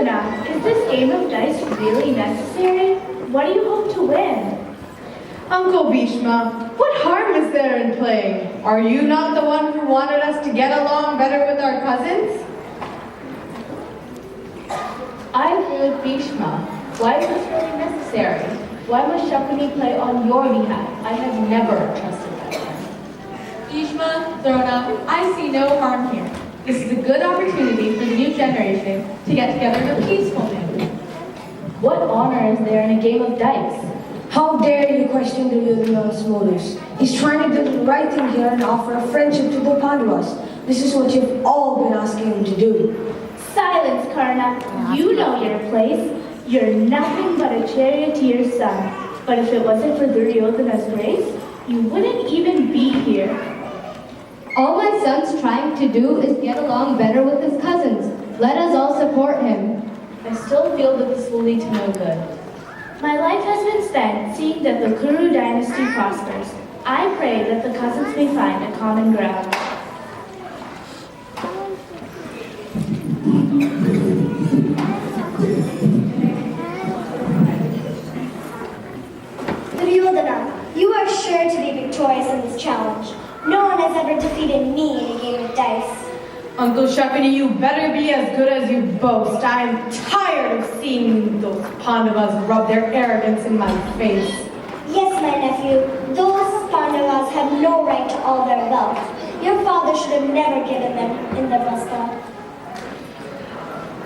Arjuna, is this game of dice really necessary? What do you hope to win? Uncle Bhishma, what harm is there in playing? Are you not the one who wanted us to get along better with our cousins? I agree with Bhishma. Why is this really necessary? Why must Shakuni play on your behalf? I have never trusted that man. Bhishma, Drona, I see no harm here. This is a good opportunity for the new generation to get together in a peaceful manner. What honor is there in a game of dice? How dare you question Duryodhana's motives? He's trying to do the right thing here and offer a friendship to the Pandavas. This is what you've all been asking him to do. Silence, Karna. You know your place. You're nothing but a charioteer's son. But if it wasn't for Duryodhana's grace, you wouldn't even be here. All my son's trying to do is get along better with his cousins. Let us all support him. I still feel that this will lead to no good. My life has been spent seeing that the Kuru dynasty prospers. I pray that the cousins may find a common ground. Duryodhana, you are sure to be victorious in this challenge. No one has ever defeated me in a game of dice. Uncle Shakuni, you better be as good as you boast. I am tired of seeing those Pandavas rub their arrogance in my face. Yes, my nephew, those Pandavas have no right to all their wealth. Your father should have never given them Indraprastha.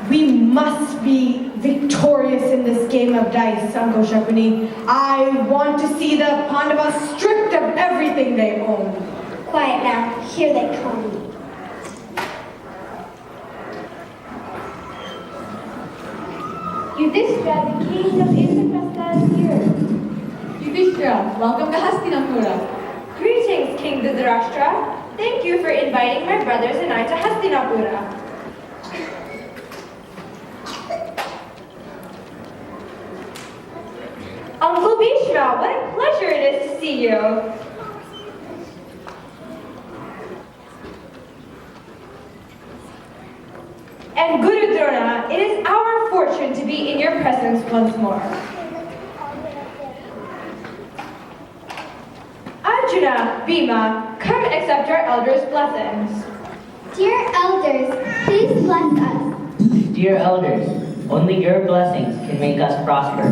We must be victorious in this game of dice, Uncle Shakuni. I want to see the Pandavas stripped of everything they own. Quiet now, here they come. Yudhishthira, the king of Indraprastha is here. Yudhishthira, welcome to Hastinapura. Greetings, King Dhritarashtra. Thank you for inviting my brothers and I to Hastinapura. Uncle Bhishma, what a pleasure it is to see you. And Guru Drona, it is our fortune to be in your presence once more. Arjuna, Bhima, come accept our elders' blessings. Dear elders, please bless us. Dear elders, only your blessings can make us prosper.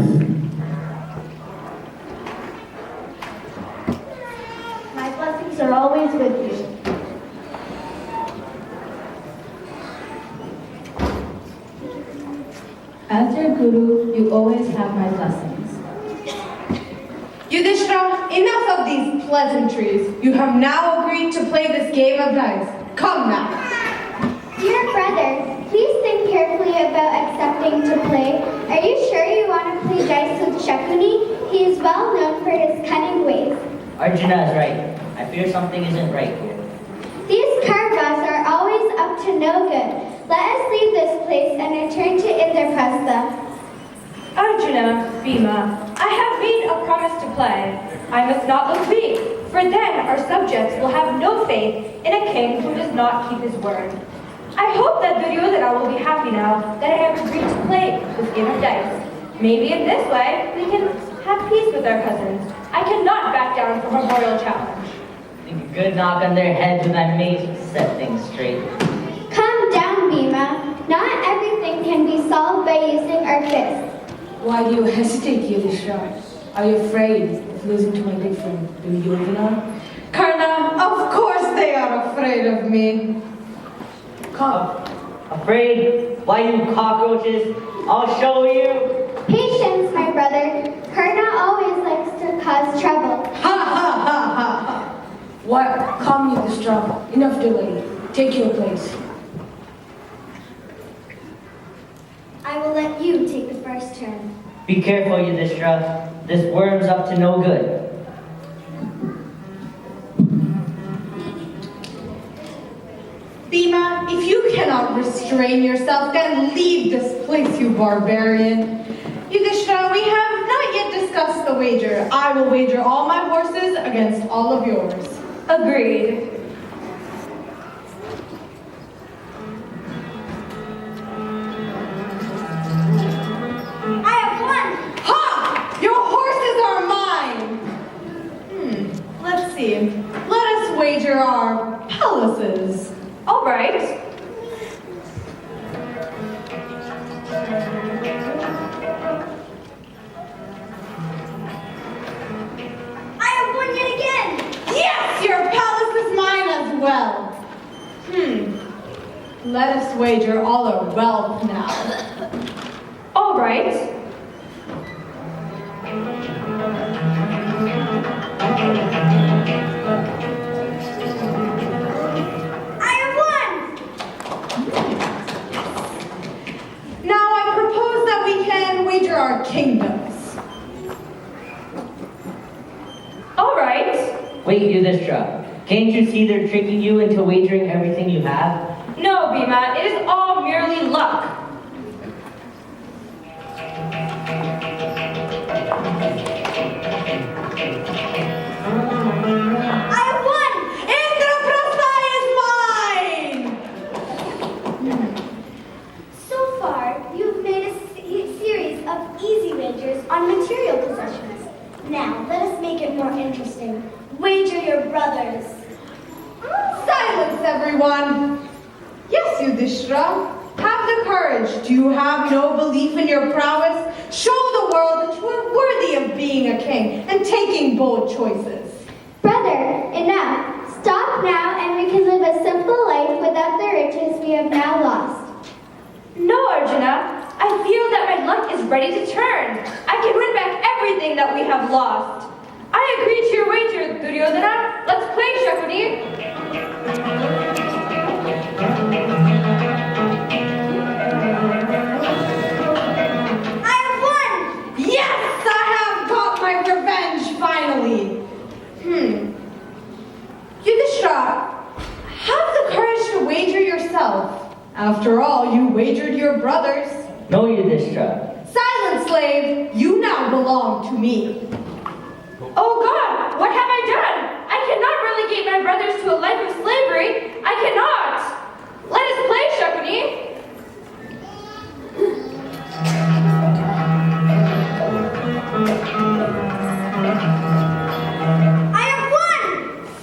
My blessings are always with you. As your guru, you always have my blessings. Yudhishthira, enough of these pleasantries. You have now agreed to play this game of dice. Come now. Dear brothers, please think carefully about accepting to play. Are you sure you want to play dice with Shakuni? He is well known for his cunning ways. Arjuna is right. I fear something isn't right here. These Kauravas are always up to no good. Let us leave this place and return to Indraprastha. Arjuna, Bhima, I have made a promise to play. I must not look weak, for then our subjects will have no faith in a king who does not keep his word. I hope that Duryodhana will be happy now that I have agreed to play this game of dice. Maybe in this way we can have peace with our cousins. I cannot back down from a royal challenge. I think a good knock on their heads with that mace would set things straight. Calm down, Bhima. Not everything can be solved by using our fists. Why do you hesitate, Yudhishthira? Are you afraid of losing to my big friend, Duryodhana? Karna, of course they are afraid of me. Come. Afraid? Why, you cockroaches? I'll show you. Patience, my brother. Karna always likes to cause trouble. Ha ha ha ha ha. What? Come, Yudhishthira. Enough delay. Take your place. I will let you take the first turn. Be careful, Yudhishthira. This worm's up to no good. Bhima, if you cannot restrain yourself, then leave this place, you barbarian. Yudhishthira, we have not yet discussed the wager. I will wager all my horses against all of yours. Agreed. right. I have won yet again! Yes, your palace is mine as well. Let us wager all our wealth now. All right. I have won! Now I propose that we can wager our kingdoms. All right. Wait, Yudhishthira. Can't you see they're tricking you into wagering everything you have? No, Bhima, it is all merely luck. I have won! Indraprastha is mine! So far, you've made a series of easy wagers on material possessions. Now, let us make it more interesting. Wager your brothers. Silence, everyone! Yes, Yudhishthira, have the courage. Do you have no belief in your prowess? Show the world that you are worthy of being a king and taking bold choices. Brother, enough. Stop now and we can live a simple life without the riches we have now lost. No, Arjuna. I feel that my luck is ready to turn. I can win back everything that we have lost. I agree to your wager, Duryodhana. Let's play, Shakuni. I have won! Yes, I have got my revenge finally. Yudhishthira, have the courage to wager yourself. After all, you wagered your brothers. No, Yudhishthira. Silent slave, you now belong to me. Oh God, what have I done? I cannot relegate my brothers to a life of slavery. I cannot. Let us play, Shakuni. I have won!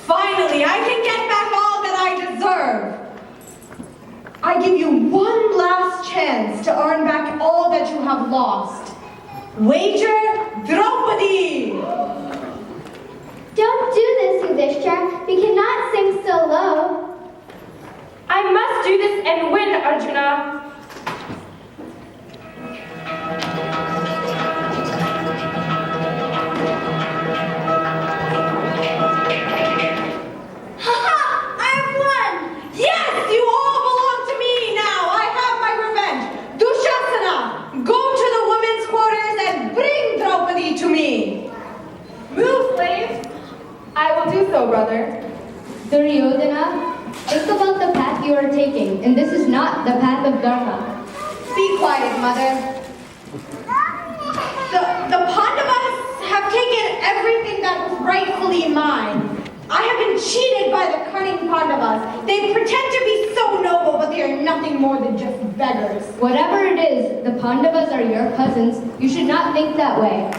Finally, I can get back all that I deserve. I give you one last chance to earn back all that you have lost. Wager Draupadi! Don't do this, Yudhishthira. We cannot sink so low. I must do this and win, Arjuna. Ha-ha! I have won! Yes, you all belong to me now. I have my revenge. Dushasana, go to the women's quarters and bring Draupadi to me. Move, slaves! I will do so, brother. Duryodhana, think about the path you are taking, and this is not the path of Dharma. Be quiet, mother. The Pandavas have taken everything that was rightfully mine. I have been cheated by the cunning Pandavas. They pretend to be so noble, but they are nothing more than just beggars. Whatever it is, the Pandavas are your cousins. You should not think that way.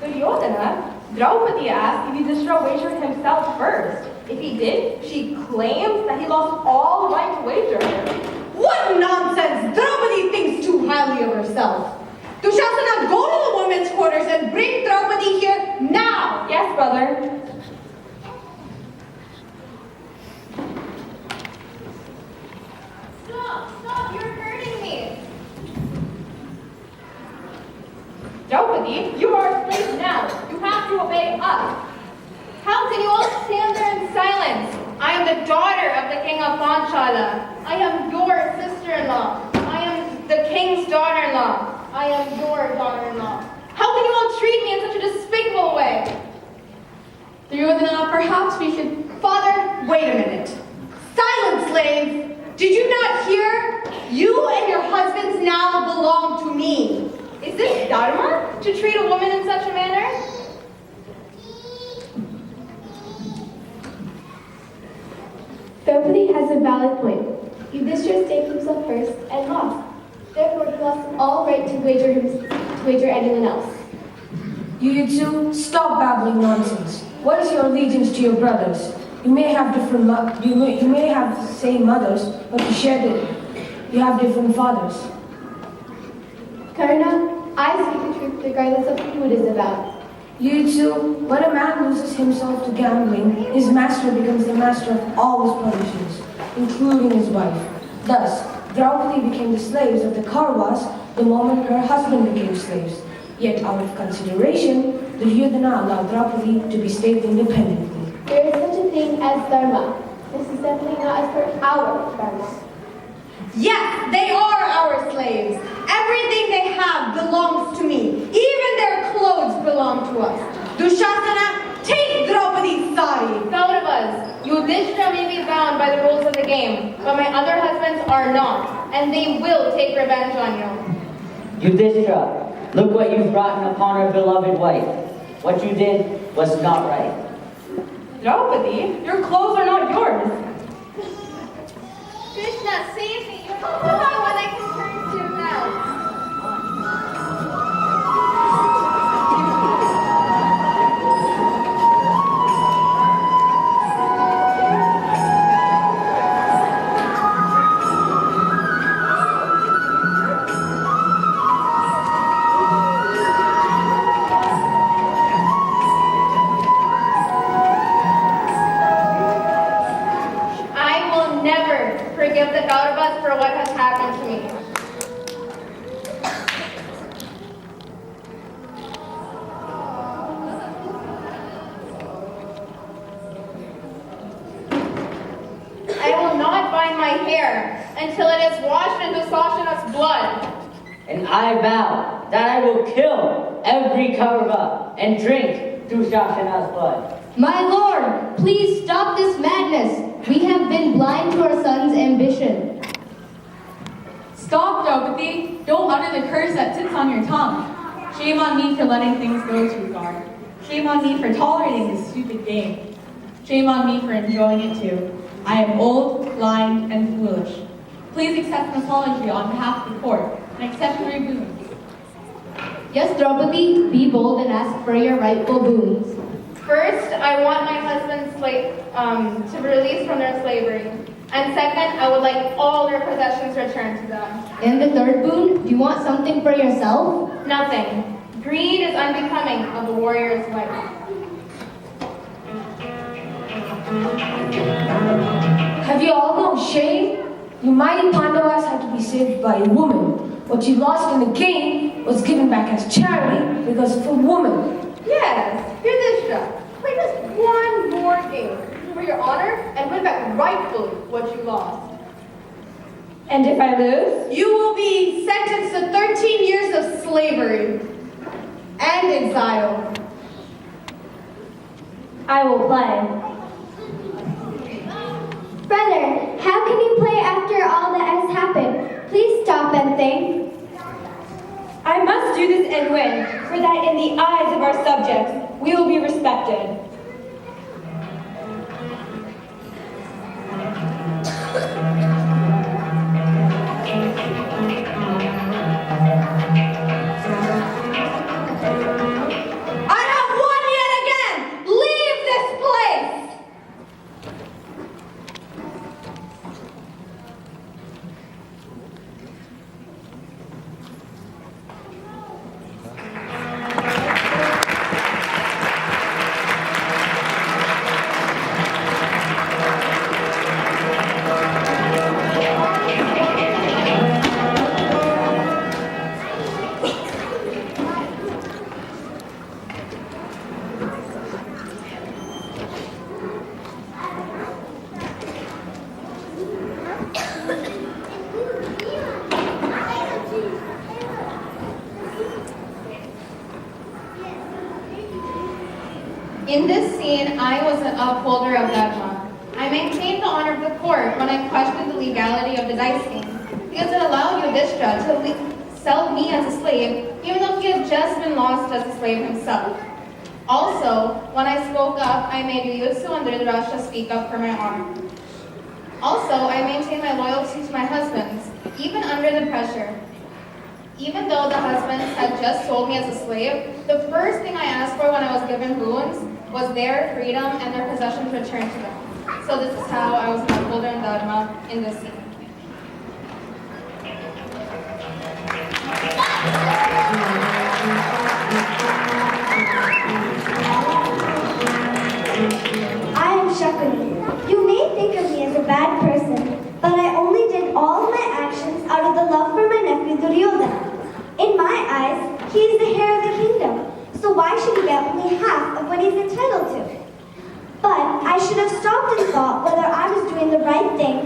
Duryodhana, Draupadi asked if Yudhishthira wagered himself first. If he did, she claims that he lost all right to wager her. What nonsense! Draupadi thinks too highly of herself. Dushasana, go to the women's quarters and bring Draupadi here now! Yes, brother. Stop, you're hurting me. Draupadi, you are a slave now. You have to obey us. How can you all stand there in silence? I am the daughter of the king of Panchala. I am your sister-in-law. I am the king's daughter-in-law. I am your daughter-in-law. How can you all treat me in such a despicable way? Duryodhana, perhaps we should... Father, wait a minute. Silence, slave! Did you not hear? You and your husbands now belong to me. Is this dharma to treat a woman in such a manner? Draupadi has a valid point. Yudhishthira staked himself first and lost. Therefore, he lost all right to wager anyone else. You two, stop babbling nonsense. What is your allegiance to your brothers? You may have you may have the same mothers, but you have different fathers. Karna, I speak the truth regardless of who it is about. You too, when a man loses himself to gambling, his master becomes the master of all his possessions, including his wife. Thus, Draupadi became the slaves of the Kauravas the moment her husband became slaves. Yet, out of consideration, Duryodhana allowed Draupadi to be state independently. There is such a thing as dharma. This is definitely not as per our dharma. Yes, they are our slaves. Everything they have belongs to me. Even their clothes belong to us. Dushasana, take Draupadi's sari. Kauravas, Yudhishthira may be bound by the rules of the game, but my other husbands are not, and they will take revenge on you. Yudhishthira, look what you've brought upon our beloved wife. What you did was not right. Draupadi, your clothes are not yours. Krishna, save me! You don't know what I can turn to now. Forgive the Kauravas for what has happened to me. I will not bind my hair until it is washed in Dushasana's blood. And I vow that I will kill every Kaurava and drink Dushasana's blood. My lord, please stop this madness. We have been blind to our son's ambition. Stop, Draupadi. Don't utter the curse that sits on your tongue. Shame on me for letting things go too far. Shame on me for tolerating this stupid game. Shame on me for enjoying it too. I am old, blind, and foolish. Please accept an apology on behalf of the court and accept your boons. Yes, Draupadi, be bold and ask for your rightful boons. First, I want my husband's to be released from their slavery. And second, I would like all their possessions returned to them. And the third boon, do you want something for yourself? Nothing. Greed is unbecoming of a warrior's wife. Have you all no shame? You mighty Pandavas had to be saved by a woman. What you lost in the game was given back as charity because of a woman. Yes, Yudhishthira, play just one more game for your honor and win back rightfully what you lost. And if I lose? You will be sentenced to 13 years of slavery and exile. I will play. Brother, how can you play after all that has happened? Please stop and think. I must do this and win, for that in the eyes of our subjects, we will be respected. I have won yet again! Leave this place! In this scene, I was an upholder of Dharma. I maintained the honor of the court when I questioned the legality of the dice game, because it allowed Yudhishthira to sell me as a slave, even though he had just been lost as a slave himself. Also, when I spoke up, I made Yuyutsu and Dhritarashtra speak up for my honor. Also, I maintained my loyalty to my husbands, even under the pressure. Even though the husbands had just sold me as a slave, the first thing I asked for when I was given boons was their freedom and their possessions returned to them. So this is how I was an upholder and dharma in this scene. I am Shakuni. You may think of me as a bad person, but I only did all of my actions out of the love for my nephew Duryodhana. In my eyes, he is the heir of the kingdom, so why should he get only half of what he's entitled to? But I should have stopped and thought whether I was doing the right thing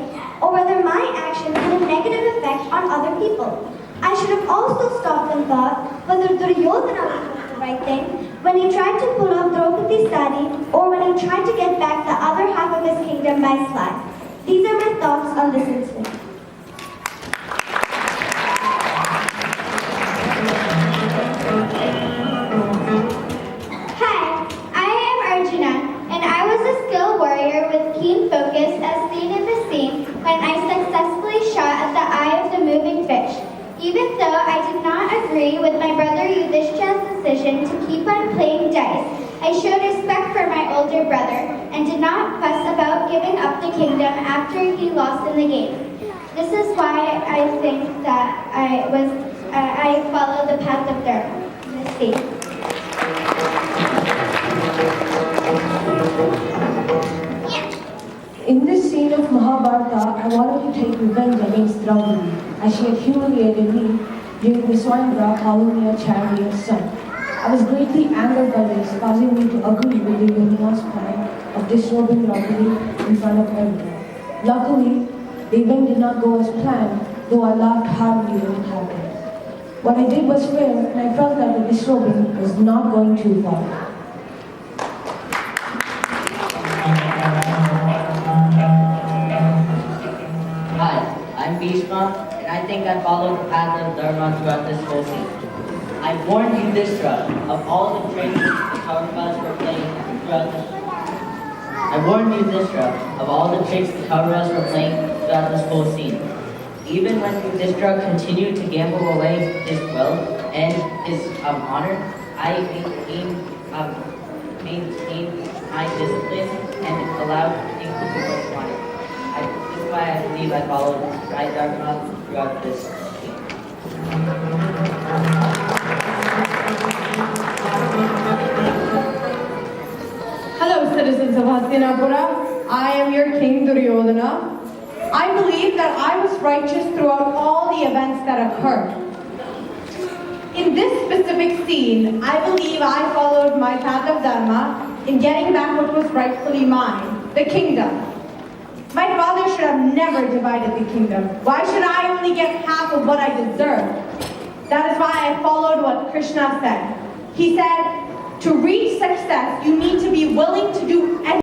or whether my actions had a negative effect on other people. I should have also stopped and thought whether Duryodhana was doing the right thing when he tried to pull off Draupadi's sari or when he tried to get back the other half of his kingdom by sleight. These are my thoughts on this incident. Hi, I am Arjuna, and I was a skilled warrior with keen focus as seen in the scene when I successfully shot at the eye of the moving fish. Even though I did not agree with my brother Yudhishthira's decision to keep on playing dice, I showed respect for my older brother and did not fuss about giving up the kingdom after he lost in the game. This is why I think that I followed the path of dharma in this scene. In this scene of Mahabharata, I wanted to take revenge against Draupadi, as she had humiliated me during the Swayamvara Kaluniya chariot's son. I was greatly angered by this, causing me to agree with the Yodhana's plan of disrobing Draupadi in front of everyone. Luckily, the event did not go as planned, though I laughed heartily when it happened. What I did was fair, and I felt that the disrobing was not going too far. Hi, I'm Bhishma, and I think I followed the path of Dharma throughout this whole scene. I warned Yudhishthira of all the tricks the Kauravas were playing throughout this whole scene. Even when Yudhishthira continued to gamble away his wealth and his honor, I maintained my discipline and allowed things to go as wanted. This is why I believe I followed right dharma throughout this scene. Hello, citizens of Hastinapura. I am your king Duryodhana. I believe that I was righteous throughout all the events that occurred. In this specific scene, I believe I followed my path of dharma in getting back what was rightfully mine, the kingdom. My father should have never divided the kingdom. Why should I only get half of what I deserve? That is why I followed what Krishna said. He said, to reach success, you need to be willing to do anything.